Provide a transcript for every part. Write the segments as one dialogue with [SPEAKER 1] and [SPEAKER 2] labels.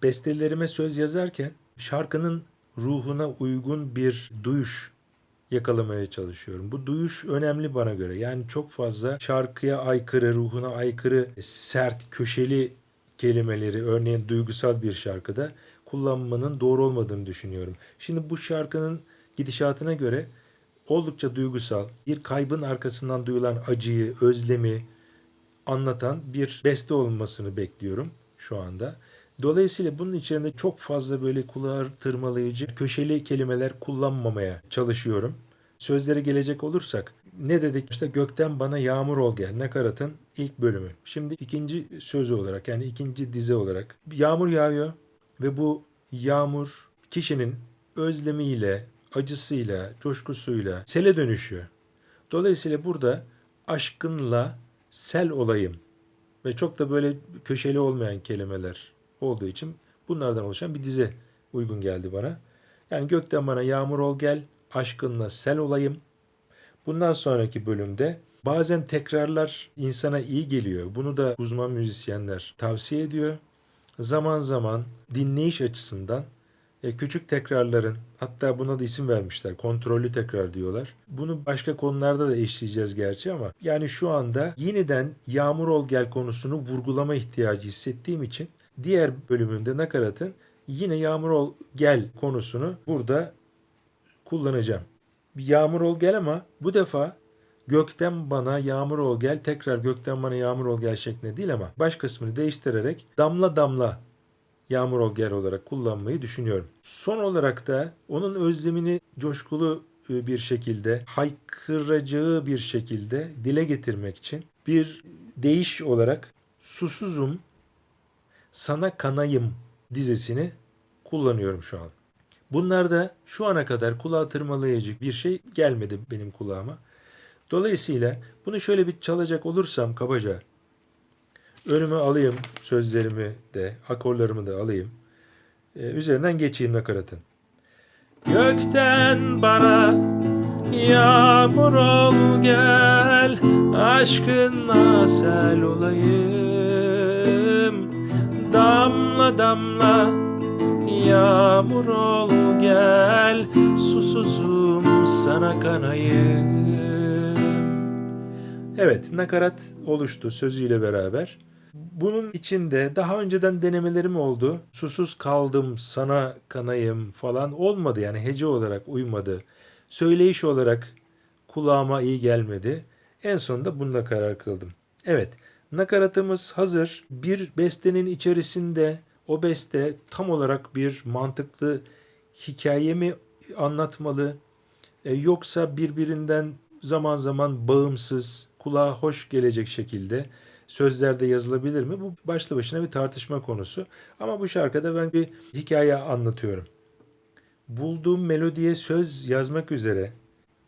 [SPEAKER 1] Bestelerime söz yazarken şarkının ruhuna uygun bir duyuş yakalamaya çalışıyorum. Bu duyuş önemli bana göre. Yani çok fazla şarkıya aykırı, ruhuna aykırı, sert, köşeli kelimeleri örneğin duygusal bir şarkıda kullanmanın doğru olmadığını düşünüyorum. Şimdi bu şarkının gidişatına göre oldukça duygusal, bir kaybın arkasından duyulan acıyı, özlemi anlatan bir beste olmasını bekliyorum şu anda. Dolayısıyla bunun içinde çok fazla böyle kulağı tırmalayıcı, köşeli kelimeler kullanmamaya çalışıyorum. Sözlere gelecek olursak ne dedik? İşte gökten bana yağmur ol gel. Nakaratın ilk bölümü. Şimdi ikinci sözü olarak yani ikinci dize olarak yağmur yağıyor ve bu yağmur kişinin özlemiyle, acısıyla, coşkusuyla sele dönüşüyor. Dolayısıyla burada aşkınla sel olayım ve çok da böyle köşeli olmayan kelimeler olduğu için bunlardan oluşan bir dize uygun geldi bana. Yani gökten bana yağmur ol gel, aşkınla sel olayım. Bundan sonraki bölümde bazen tekrarlar insana iyi geliyor. Bunu da uzman müzisyenler tavsiye ediyor. Zaman zaman dinleyiş açısından küçük tekrarların, hatta buna da isim vermişler, kontrollü tekrar diyorlar. Bunu başka konularda da işleyeceğiz gerçi ama yani şu anda yeniden yağmur ol gel konusunu vurgulama ihtiyacı hissettiğim için diğer bölümünde nakaratın yine yağmur ol gel konusunu burada kullanacağım. Bir yağmur ol gel ama bu defa gökten bana yağmur ol gel, tekrar gökten bana yağmur ol gel şeklinde değil ama baş kısmını değiştirerek damla damla yağmur ol gel olarak kullanmayı düşünüyorum. Son olarak da onun özlemini coşkulu bir şekilde, haykıracağı bir şekilde dile getirmek için bir deyiş olarak susuzum sana kanayım dizesini kullanıyorum şu an. Bunlarda şu ana kadar kulağa tırmalayıcı bir şey gelmedi benim kulağıma. Dolayısıyla bunu şöyle bir çalacak olursam kabaca önüme alayım sözlerimi de, akorlarımı da alayım. Üzerinden geçeyim nakaratın. Gökten bana yağmur ol gel, aşkınla sel olayım. Damla damla yağmur ol gel, susuzum sana kanayım. Evet, nakarat oluştu sözüyle beraber. Bunun içinde daha önceden denemelerim oldu. Susuz kaldım, sana kanayım falan olmadı yani hece olarak uymadı. Söyleyiş olarak kulağıma iyi gelmedi. En sonunda bunda karar kıldım. Evet, nakaratımız hazır. Bir bestenin içerisinde o beste tam olarak bir mantıklı hikaye mi anlatmalı, yoksa birbirinden zaman zaman bağımsız, kulağa hoş gelecek şekilde sözlerde yazılabilir mi? Bu başlı başına bir tartışma konusu. Ama bu şarkıda ben bir hikaye anlatıyorum. Bulduğum melodiye söz yazmak üzere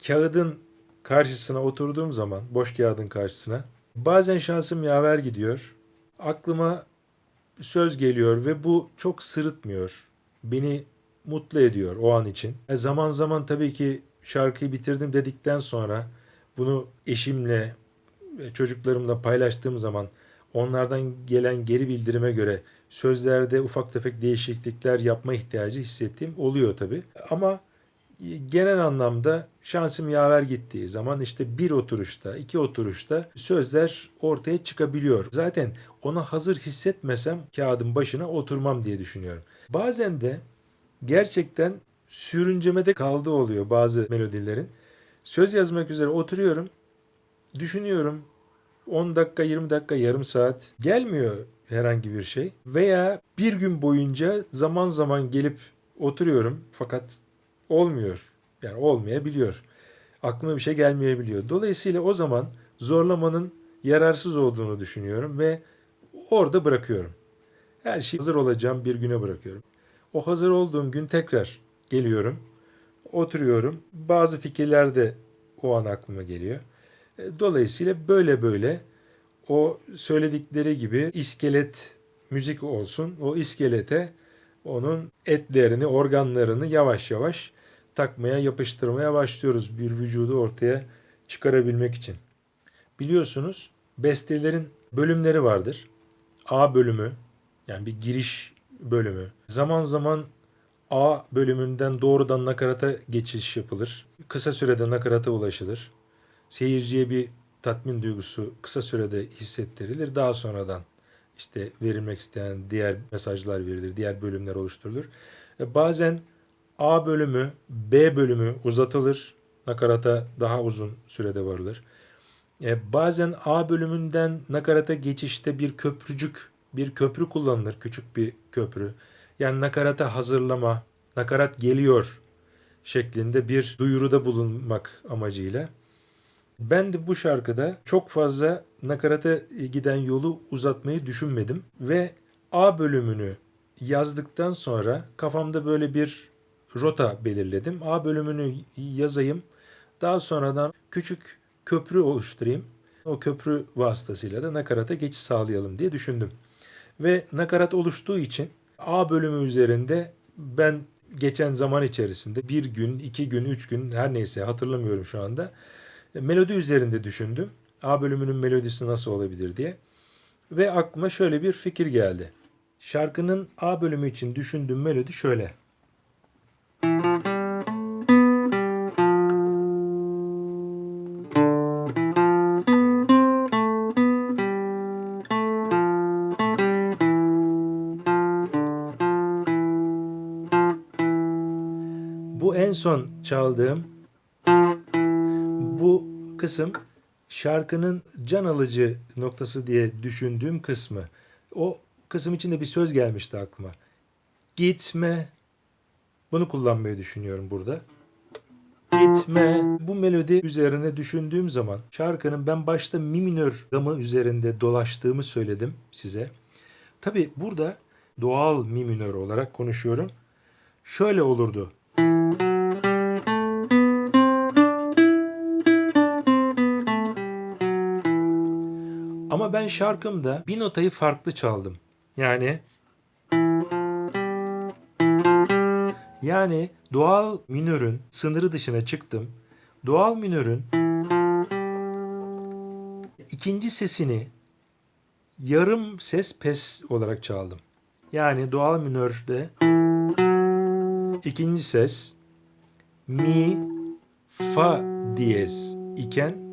[SPEAKER 1] kağıdın karşısına oturduğum zaman, boş kağıdın karşısına, bazen şansım yaver gidiyor. Aklıma söz geliyor ve bu çok sırıtmıyor. Beni mutlu ediyor o an için. Zaman zaman tabii ki şarkıyı bitirdim dedikten sonra bunu eşimle ve çocuklarımla paylaştığım zaman onlardan gelen geri bildirime göre sözlerde ufak tefek değişiklikler yapma ihtiyacı hissettiğim oluyor tabii. Ama genel anlamda şansım yaver gittiği zaman işte bir oturuşta, iki oturuşta sözler ortaya çıkabiliyor. Zaten ona hazır hissetmesem kağıdın başına oturmam diye düşünüyorum. Bazen de gerçekten sürüncemede kaldığı oluyor bazı melodilerin. Söz yazmak üzere oturuyorum, düşünüyorum. 10 dakika, 20 dakika, yarım saat gelmiyor herhangi bir şey. Veya bir gün boyunca zaman zaman gelip oturuyorum fakat olmuyor. Yani olmayabiliyor. Aklıma bir şey gelmeyebiliyor. Dolayısıyla o zaman zorlamanın yararsız olduğunu düşünüyorum ve orada bırakıyorum. Her şey hazır olacağım bir güne bırakıyorum. O hazır olduğum gün tekrar geliyorum, oturuyorum. Bazı fikirler de o an aklıma geliyor. Dolayısıyla böyle böyle o söyledikleri gibi iskelet müzik olsun. O iskelete onun etlerini, organlarını yavaş yavaş takmaya, yapıştırmaya başlıyoruz bir vücudu ortaya çıkarabilmek için. Biliyorsunuz bestelerin bölümleri vardır. A bölümü yani bir giriş bölümü. Zaman zaman A bölümünden doğrudan nakarata geçiş yapılır. Kısa sürede nakarata ulaşılır. Seyirciye bir tatmin duygusu kısa sürede hissettirilir. Daha sonradan işte verilmek istenen diğer mesajlar verilir, diğer bölümler oluşturulur. Bazen A bölümü, B bölümü uzatılır. Nakarata daha uzun sürede varılır. Bazen A bölümünden nakarata geçişte bir köprü kullanılır. Küçük bir köprü. Yani nakarata hazırlama, nakarat geliyor şeklinde bir duyuruda bulunmak amacıyla. Ben de bu şarkıda çok fazla nakarata giden yolu uzatmayı düşünmedim ve A bölümünü yazdıktan sonra kafamda böyle bir rota belirledim. A bölümünü yazayım. Daha sonradan küçük köprü oluşturayım. O köprü vasıtasıyla da nakarata geçiş sağlayalım diye düşündüm. Ve nakarat oluştuğu için A bölümü üzerinde ben geçen zaman içerisinde bir gün, 2 gün, 3 gün her neyse hatırlamıyorum şu anda. Melodi üzerinde düşündüm. A bölümünün melodisi nasıl olabilir diye. Ve aklıma şöyle bir fikir geldi. Şarkının A bölümü için düşündüğüm melodi şöyle. Bu en son çaldığım bu kısım şarkının can alıcı noktası diye düşündüğüm kısmı. O kısım içinde bir söz gelmişti aklıma. Gitme. Bunu kullanmayı düşünüyorum burada. Gitme. Bu melodi üzerine düşündüğüm zaman şarkının ben başta mi minör gamı üzerinde dolaştığımı söyledim size. Tabi burada doğal mi minör olarak konuşuyorum. Şöyle olurdu. Ama ben şarkımda bir notayı farklı çaldım. Yani doğal minörün sınırı dışına çıktım. Doğal minörün ikinci sesini yarım ses pes olarak çaldım. Yani doğal minörde ikinci ses mi fa diyez iken,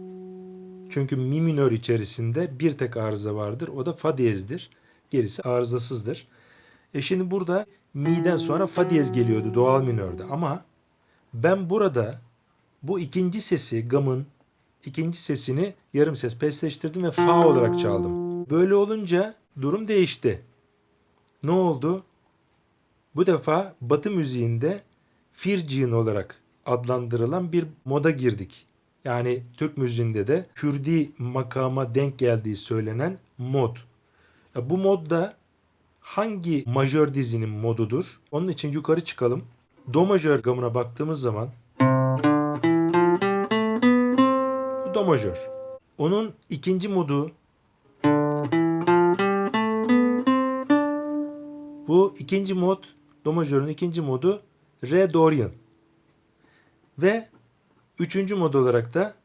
[SPEAKER 1] çünkü mi minör içerisinde bir tek arıza vardır. O da fa diyezdir. Gerisi arızasızdır. Şimdi burada mi'den sonra fa diyez geliyordu doğal minörde. Ama ben burada bu ikinci sesi, gamın ikinci sesini yarım ses pesleştirdim ve fa olarak çaldım. Böyle olunca durum değişti. Ne oldu? Bu defa Batı müziğinde Phrygian olarak adlandırılan bir moda girdik. Yani Türk müziğinde de Kürdi makama denk geldiği söylenen mod. Bu modda hangi majör dizinin modudur? Onun için yukarı çıkalım. Do majör gamına baktığımız zaman bu do majör. Onun ikinci modu, bu ikinci mod, do majörün ikinci modu re Dorian. Ve üçüncü mod olarak da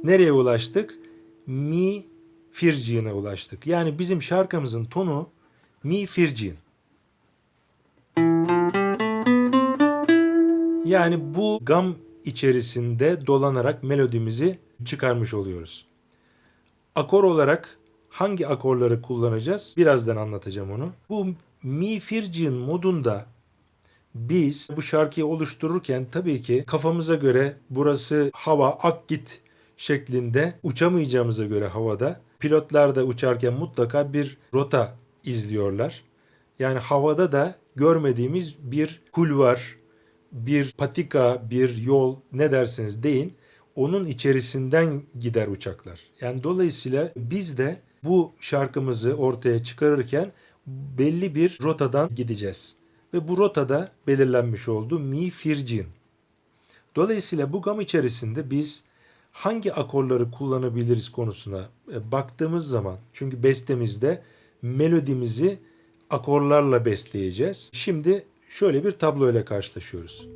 [SPEAKER 1] nereye ulaştık? Mi Phrygian'a ulaştık. Yani bizim şarkımızın tonu Mi Phrygian. Yani bu gam içerisinde dolanarak melodimizi çıkarmış oluyoruz. Akor olarak hangi akorları kullanacağız? Birazdan anlatacağım onu. Bu Mi Phrygian modunda biz bu şarkıyı oluştururken tabii ki kafamıza göre burası hava ak git şeklinde uçamayacağımıza göre havada pilotlar da uçarken mutlaka bir rota izliyorlar. Yani havada da görmediğimiz bir kulvar, bir patika, bir yol ne derseniz deyin, onun içerisinden gider uçaklar. Yani dolayısıyla biz de bu şarkımızı ortaya çıkarırken belli bir rotadan gideceğiz. Ve bu rotada belirlenmiş oldu Mi Phrygian. Dolayısıyla bu gam içerisinde biz hangi akorları kullanabiliriz konusuna baktığımız zaman, çünkü bestemizde melodimizi akorlarla besleyeceğiz. Şimdi şöyle bir tablo ile karşılaşıyoruz.